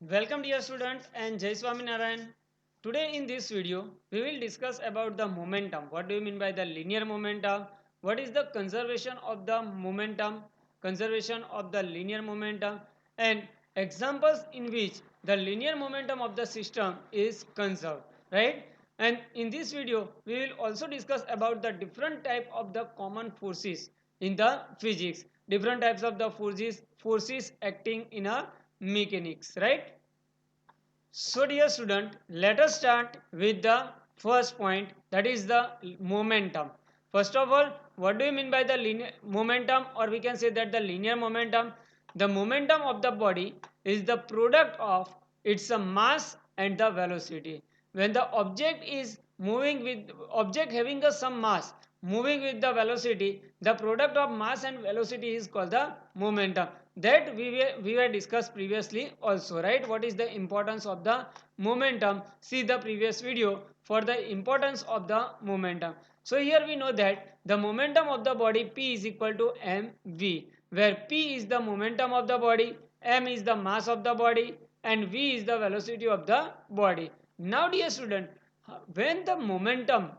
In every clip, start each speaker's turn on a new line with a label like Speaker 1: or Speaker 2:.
Speaker 1: Welcome dear students and Jai Swaminarayan. Today in this video we will discuss about the momentum. What do you mean by the linear momentum? What is the conservation of the momentum? Conservation of the linear momentum and examples in which the linear momentum of the system is conserved, right? And in this video we will also discuss about the different type of the common forces in the physics, different types of the forces acting in a mechanics, right? So dear student, let us start with the first point, that is the momentum. First of all, what do you mean by the linear momentum, or we can say that the linear momentum? The momentum of the body is the product of its mass and the velocity. When the object is moving with object having some mass moving with the velocity, the product of mass and velocity is called the momentum. That we were discussed previously also, right? What is the importance of the momentum? See the previous video for the importance of the momentum. So here we know that the momentum of the body P is equal to mv, where P is the momentum of the body, m is the mass of the body, and v is the velocity of the body. Now dear student, when the momentum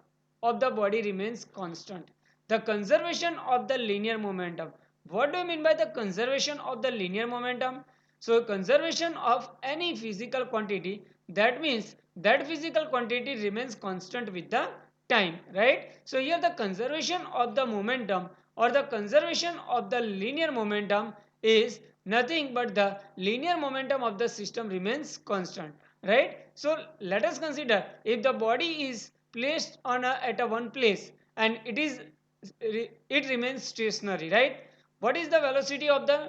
Speaker 1: of the body remains constant, the conservation of the linear momentum. What do you mean by the conservation of the linear momentum? So conservation of any physical quantity, that means that physical quantity remains constant with the time, right? So here the conservation of the momentum or the conservation of the linear momentum is nothing but the linear momentum of the system remains constant, right? So let us consider, if the body is placed on at a one place and it remains stationary, right? What is the velocity of the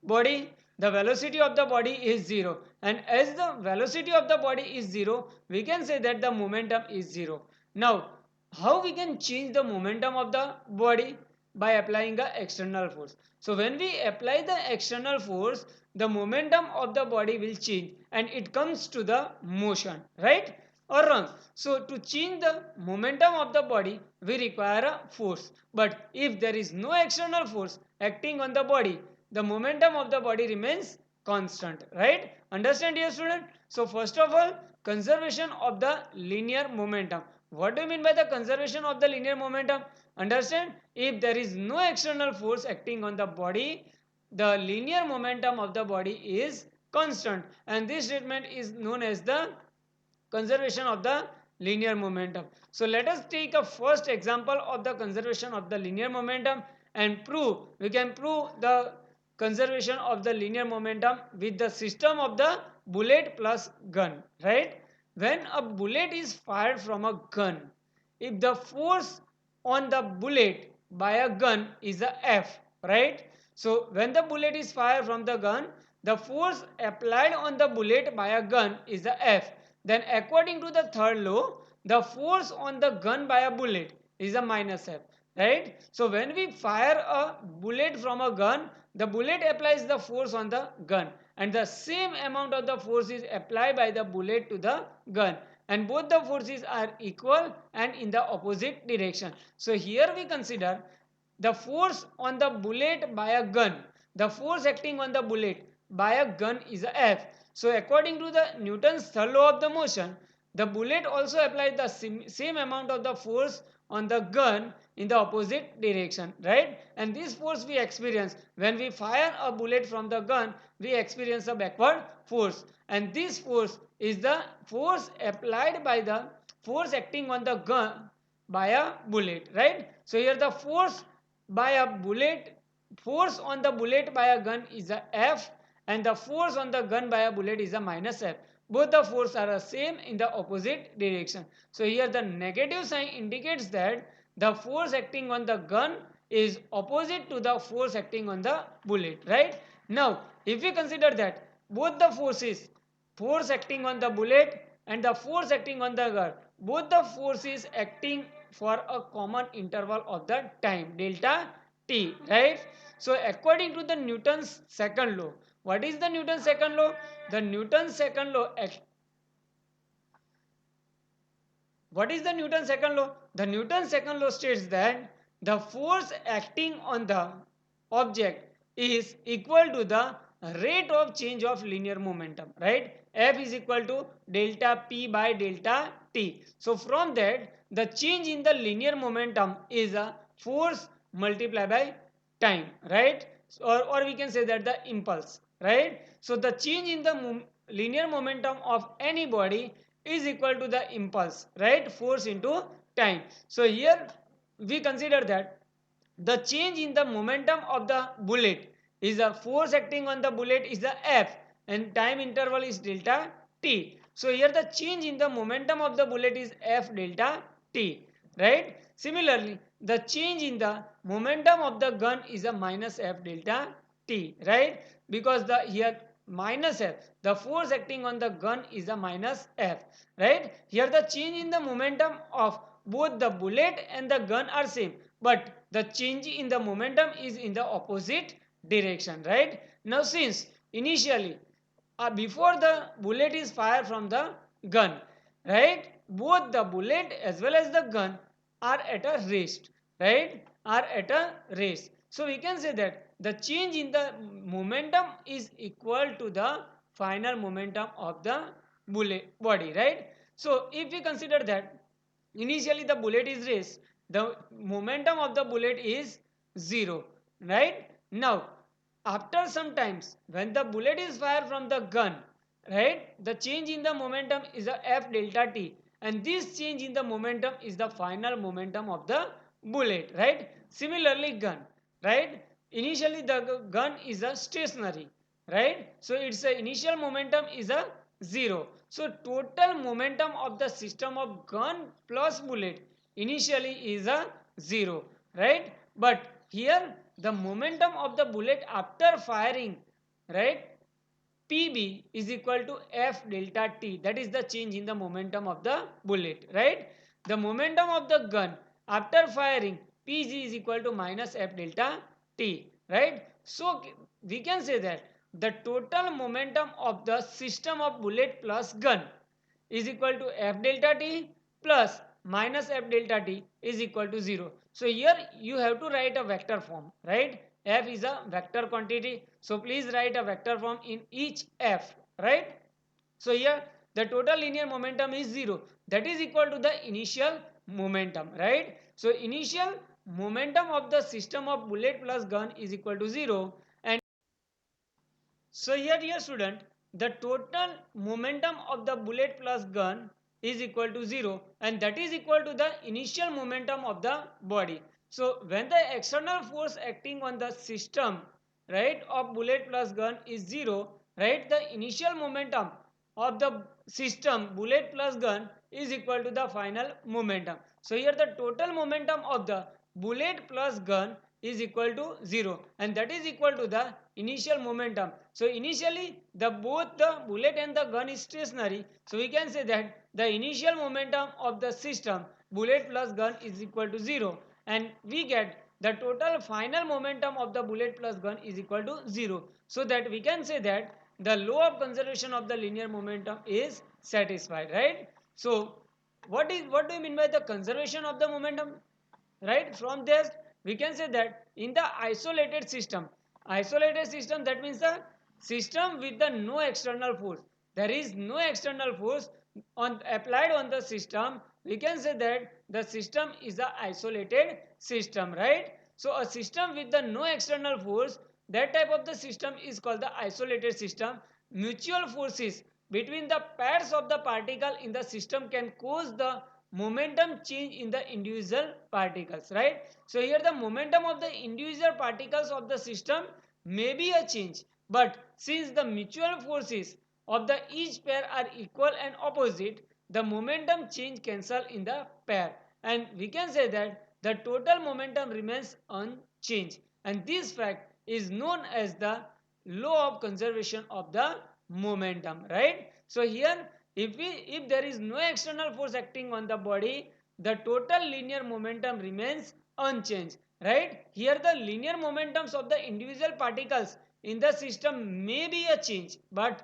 Speaker 1: body? The velocity of the body is 0, and as the velocity of the body is 0, we can say that the momentum is 0. Now how we can change the momentum of the body? By applying the external force. So when we apply the external force, the momentum of the body will change and it comes to the motion, right or wrong? So to change the momentum of the body, we require a force. But if there is no external force acting on the body, the momentum of the body remains constant, right? Understand, dear student? So first of all, conservation of the linear momentum. What do you mean by the conservation of the linear momentum? Understand, if there is no external force acting on the body, the linear momentum of the body is constant, and this statement is known as the conservation of the linear momentum. So let us take a first example of the conservation of the linear momentum and we can prove the conservation of the linear momentum with the system of the bullet plus gun, right? When a bullet is fired from a gun, if the force on the bullet by a gun is a F, right? So when the bullet is fired from the gun, the force applied on the bullet by a gun is a F. Then according to the third law, the force on the gun by a bullet is a minus F, right? So when we fire a bullet from a gun, the bullet applies the force on the gun, and the same amount of the force is applied by the bullet to the gun, and both the forces are equal and in the opposite direction. So here we consider the force on the bullet by a gun. The force acting on the bullet by a gun is a F. So according to the Newton's third law of the motion, the bullet also applies the same amount of the force on the gun in the opposite direction, right? And this force we experience when we fire a bullet from the gun, we experience a backward force, and this force is the force applied by the force acting on the gun by a bullet, right? So here the force on the bullet by a gun is a F, and the force on the gun by a bullet is a minus F. Both the force are the same in the opposite direction. So here the negative sign indicates that the force acting on the gun is opposite to the force acting on the bullet, right? Now if we consider that both the force acting on the bullet and the force acting on the gun, both the forces acting for a common interval of the time delta t, right? So according to the Newton's second law, what is the Newton's second law? The Newton's second law, what is the Newton's second law? The Newton's second law states that the force acting on the object is equal to the rate of change of linear momentum, right? F is equal to delta P by delta T. So from that, the change in the linear momentum is a force multiplied by time, right? Or we can say that the impulse, right? So the change in the linear momentum of any body is equal to the impulse, right? Force into time. So here we consider that the change in the momentum of the bullet is the force acting on the bullet is the F, and time interval is delta T. So here the change in the momentum of the bullet is F delta T, right? Similarly, the change in the momentum of the gun is a minus F delta T, right? Because the here minus F, the force acting on the gun is a minus F, right? Here the change in the momentum of both the bullet and the gun are same, but the change in the momentum is in the opposite direction, right? Now since initially before the bullet is fired from the gun, right, both the bullet as well as the gun are at a rest, right, are at a rest. So we can say that the change in the momentum is equal to the final momentum of the bullet body, right? So if we consider that initially the bullet is raised, the momentum of the bullet is 0, right? Now after some times when the bullet is fired from the gun, right, the change in the momentum is a F delta T, and this change in the momentum is the final momentum of the bullet, right? Similarly gun, right, initially the gun is a stationary, right? So its initial momentum is a 0. So total momentum of the system of gun plus bullet initially is a 0, right? But here the momentum of the bullet after firing, right, Pb is equal to F delta T. That is the change in the momentum of the bullet, right? The momentum of the gun after firing Pg is equal to minus F delta T, right? So we can say that the total momentum of the system of bullet plus gun is equal to F delta T plus minus F delta T is equal to 0. So here you have to write a vector form, right? F is a vector quantity. So please write a vector form in each F, right? So here the total linear momentum is 0. That is equal to the initial momentum, right? So initial momentum of the system of bullet plus gun is equal to 0. And so here, dear student, the total momentum of the bullet plus gun is equal to 0, and that is equal to the initial momentum of the body. So when the external force acting on the system, right, of bullet plus gun is 0, right, the initial momentum of the system bullet plus gun is equal to the final momentum. So here the total momentum of the bullet plus gun is equal to 0, and that is equal to the initial momentum. So initially the both the bullet and the gun is stationary, so we can say that the initial momentum of the system bullet plus gun is equal to 0, and we get the total final momentum of the bullet plus gun is equal to 0. So that we can say that the law of conservation of the linear momentum is satisfied, right? So what do you mean by the conservation of the momentum, right? From this we can say that in the isolated system, that means the system with the no external force, there is no external force on applied on the system, we can say that the system is a isolated system, right? So a system with the no external force, that type of the system is called the isolated system. Mutual forces between the pairs of the particle in the system can cause the momentum change in the individual particles, right? So here the momentum of the individual particles of the system may be a change, but since the mutual forces of the each pair are equal and opposite, the momentum change cancel in the pair, and we can say that the total momentum remains unchanged, and this fact is known as the law of conservation of the momentum, right? So here if there is no external force acting on the body, the total linear momentum remains unchanged, right? Here the linear momentums of the individual particles in the system may be a change, but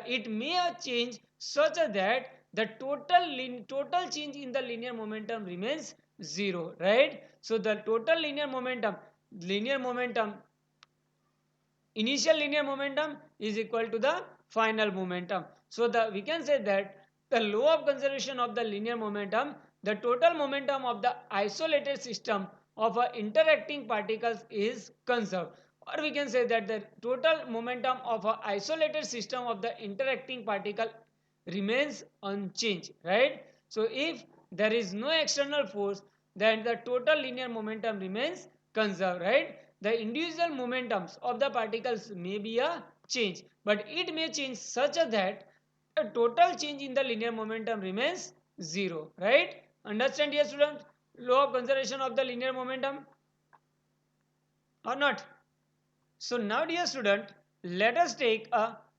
Speaker 1: it may a change such that the total change in the linear momentum remains 0, right? So the total linear momentum initial linear momentum is equal to the final momentum. So we can say that the law of conservation of the linear momentum, the total momentum of the isolated system of interacting particles is conserved. Or we can say that the total momentum of an isolated system of the interacting particle remains unchanged, right? So if there is no external force, then the total linear momentum remains conserved, right? The individual momentums of the particles may be a change, but it may change such a that the total change in the linear momentum remains zero, right? Understand, dear students, law of conservation of the linear momentum or not? So now, dear student, let us take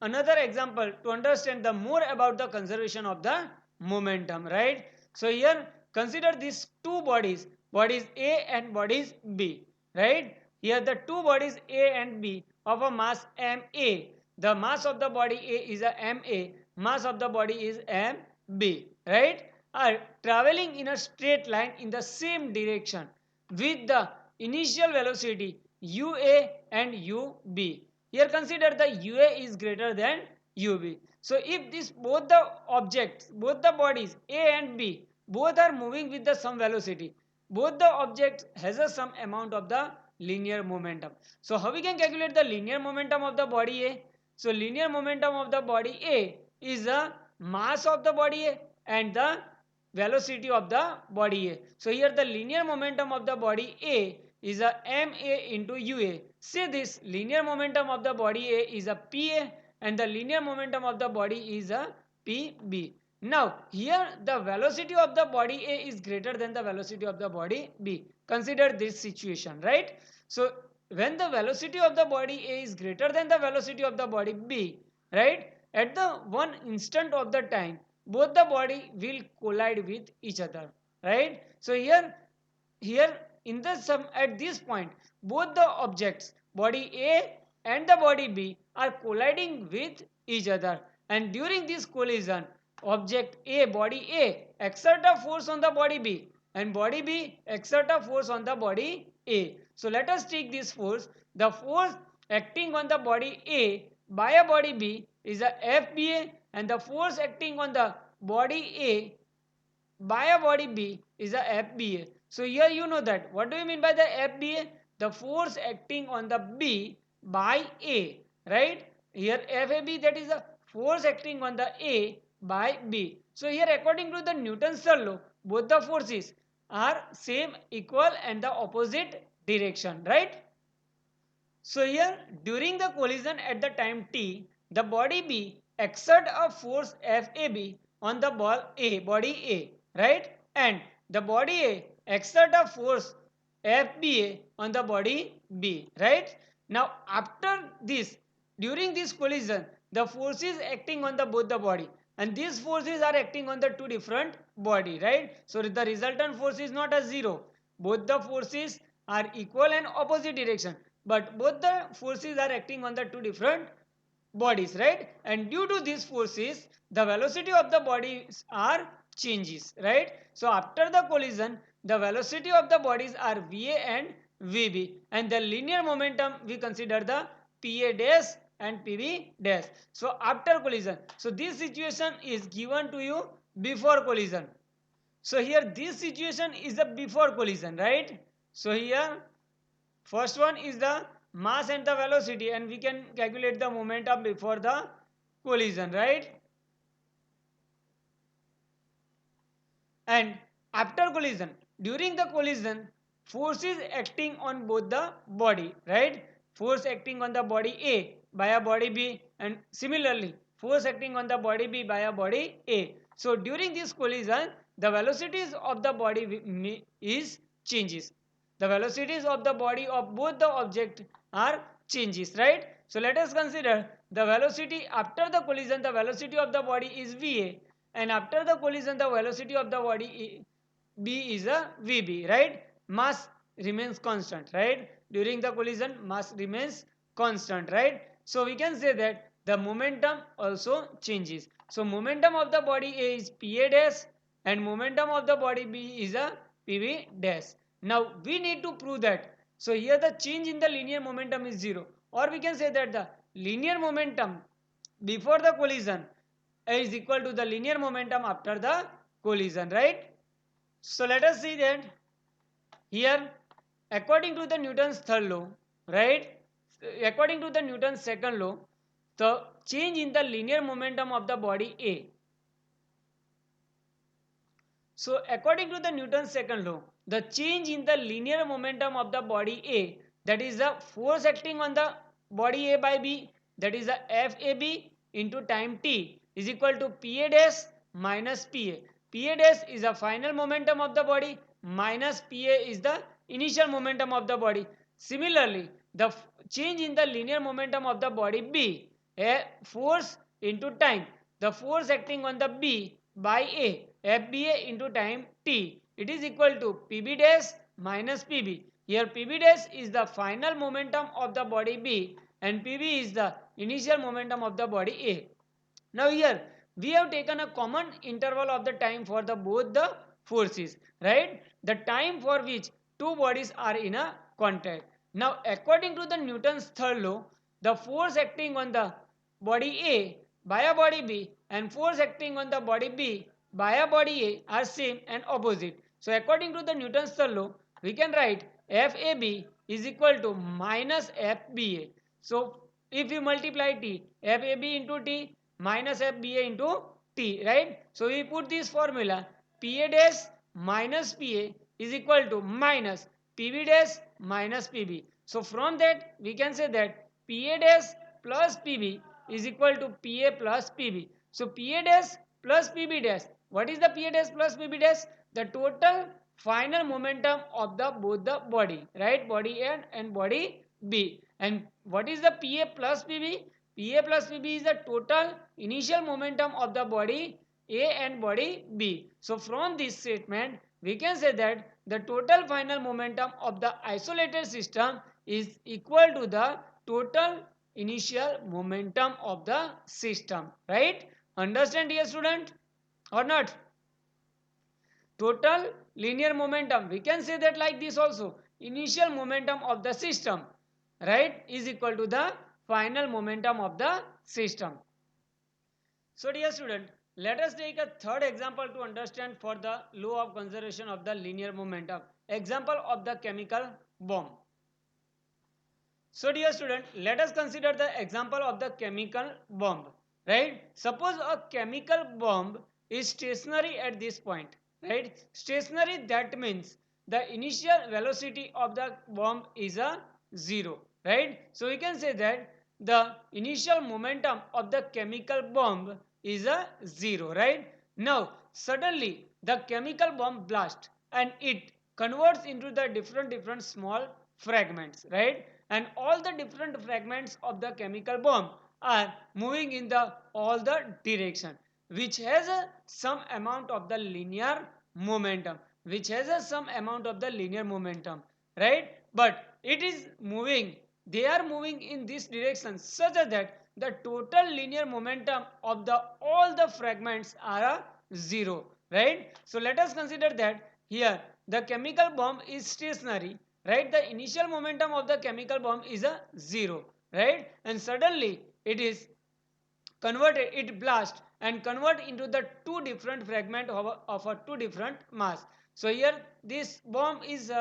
Speaker 1: another example to understand the more about the conservation of the momentum, right? So here consider these two bodies, bodies A and bodies B, right? Here the two bodies A and B of a mass ma. The mass of the body A is a ma, mass of the body is mb, right? Are traveling in a straight line in the same direction with the initial velocity ua and ub. Here consider the ua is greater than ub. So if this both the objects, both the bodies a and b, both are moving with the some velocity, both the objects has a some amount of the linear momentum. So how we can calculate the linear momentum of the body a? So linear momentum of the body a is the mass of the body a and the velocity of the body A. So here the linear momentum of the body A is a ma into ua. Say this linear momentum of the body A is a pa and the linear momentum of the body is a pb. Now here the velocity of the body A is greater than the velocity of the body B. Consider this situation, right? So when the velocity of the body A is greater than the velocity of the body B, right? At the one instant of the time, both the body will collide with each other, right? So here in the sum at this point, both the objects body A and the body B are colliding with each other, and during this collision object A, body A, exert a force on the body B and body B exert a force on the body A. So let us take this force. The force acting on the body A by a body B is a FBA, and the force acting on the body A by a body B is a FBA. So here you know that. What do you mean by the FBA? The force acting on the B by A, right? Here FAB, that is the force acting on the A by B. So here according to the Newton's third law, both the forces are same, equal and the opposite direction, right? So here during the collision at the time t, the body B exert a force FAB on the body A, right? And the body A exert a force FBA on the body B, right? Now after this, during this collision, the forces acting on the both the body, and these forces are acting on the two different body, right? So the resultant force is not a zero. Both the forces are equal and opposite direction, but both the forces are acting on the two different bodies, right? And due to these forces, the velocity of the bodies are changes, right? So after the collision, the velocity of the bodies are va and vb, and the linear momentum we consider the pa dash and pb dash. So after collision, so this situation is given to you before collision. So here this situation is the before collision, right? So here first one is the mass and the velocity, and we can calculate the momentum before the collision, right? And after collision, during the collision, forces acting on both the body, right? Force acting on the body A by a body B, and similarly force acting on the body B by a body A. So during this collision, the velocities of the body is changes. The velocities of the body of both the object are changes, right? So let us consider the velocity after the collision. The velocity of the body is va, and after the collision the velocity of the body b is a vb, right? Mass remains constant, right? During the collision mass remains constant, right? So we can say that the momentum also changes. So momentum of the body a is pa dash and momentum of the body b is a pb dash. Now we need to prove that. So here the change in the linear momentum is zero, or we can say that the linear momentum before the collision is equal to the linear momentum after the collision, right? So let us see that here, according to the Newton's third law, right? According to the Newton's second law, the change in the linear momentum of the body A. So according to the Newton's second law, the change in the linear momentum of the body A, that is the force acting on the body A by B, that is the FAB into time t, is equal to PA dash minus PA. PA dash is the final momentum of the body, minus PA is the initial momentum of the body. Similarly, the change in the linear momentum of the body B, a force into time, the force acting on the B by A, FBA into time t, it is equal to PB dash minus PB. Here PB dash is the final momentum of the body B and PB is the initial momentum of the body A. Now here we have taken a common interval of the time for the both the forces, right? The time for which two bodies are in a contact. Now according to the Newton's third law, the force acting on the body A by a body B and force acting on the body B by a body A are same and opposite. So according to the Newton's third law, we can write FAB is equal to minus FBA. So if you multiply T, FAB into T minus FBA into T, right? So we put this formula, PA dash minus PA is equal to minus PB dash minus PB. So from that we can say that PA dash plus PB is equal to PA plus PB. So PA dash plus PB dash. What is the PA dash plus PB dash? The total final momentum of the both the body, right? Body A and body B. And what is the PA plus PB? PA plus PB is the total initial momentum of the body A and body B. So from this statement, we can say that the total final momentum of the isolated system is equal to the total initial momentum of the system, right? Understand, dear student, or not? Total linear momentum, we can say that like this also, initial momentum of the system, right, is equal to the final momentum of the system. So dear student, let us take a third example to understand for the law of conservation of the linear momentum. Example of the chemical bomb. So dear student, let us consider the example of the chemical bomb, right? Suppose a chemical bomb is stationary at this point, right? Stationary, that means the initial velocity of the bomb is a 0, right? So we can say that the initial momentum of the chemical bomb is a 0, right? Now suddenly the chemical bomb blasts and it converts into the different small fragments, right? And all the different fragments of the chemical bomb are moving in the all the direction, which has some amount of the linear momentum, right? But it is moving, they are moving in this direction such that the total linear momentum of the all the fragments are a 0, right? So let us consider that here the chemical bomb is stationary, right? The initial momentum of the chemical bomb is a 0, right? And suddenly it is converted, it blast and convert into the two different fragment of a two different mass. So here this bomb is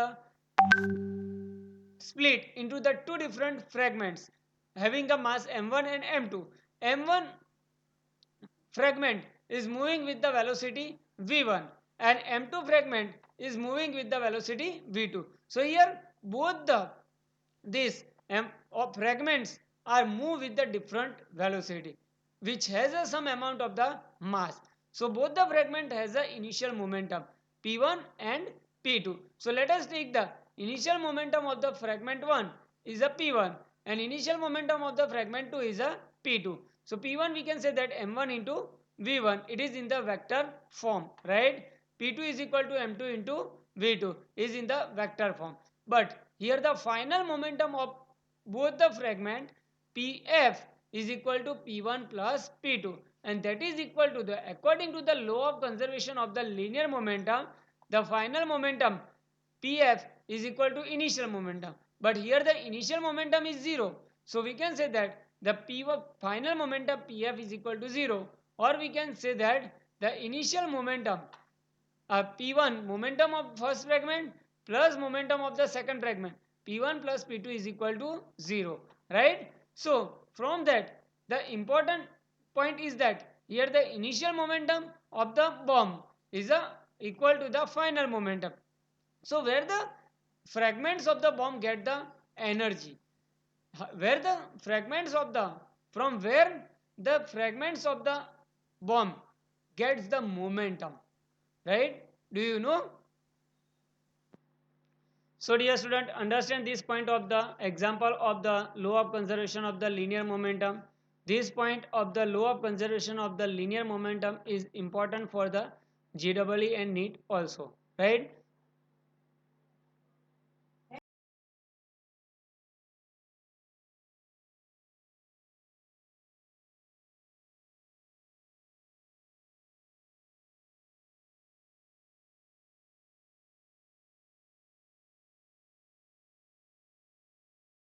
Speaker 1: split into the two different fragments having a mass m1 and m2. M1 fragment is moving with the velocity v1 and m2 fragment is moving with the velocity v2. So here both the these fragments are moved with the different velocity which has some amount of the mass. So both the fragment has a initial momentum p1 and p2. So let us take the initial momentum of the fragment 1 is a p1 and initial momentum of the fragment 2 is a p2. So p1 we can say that m1 into v1, it is in the vector form, right? P2 is equal to m2 into v2 is in the vector form. But here the final momentum of both the fragment pf is equal to p1 plus p2, and that is equal to the, according to the law of conservation of the linear momentum, the final momentum pf is equal to initial momentum. But here the initial momentum is 0. So we can say that the P1 final momentum Pf is equal to 0, or we can say that the initial momentum P1 momentum of first fragment plus momentum of the second fragment, P1 plus P2 is equal to 0, right? So from that, the important point is that here the initial momentum of the bomb is equal to the final momentum. So where the fragments of the bomb get the energy, where the fragments of the from where the fragments of the bomb gets the momentum, right? Do you know? So dear student, understand this point of the example of the law of conservation of the linear momentum. This point of the law of conservation of the linear momentum is important for the GEE and NEET also, right?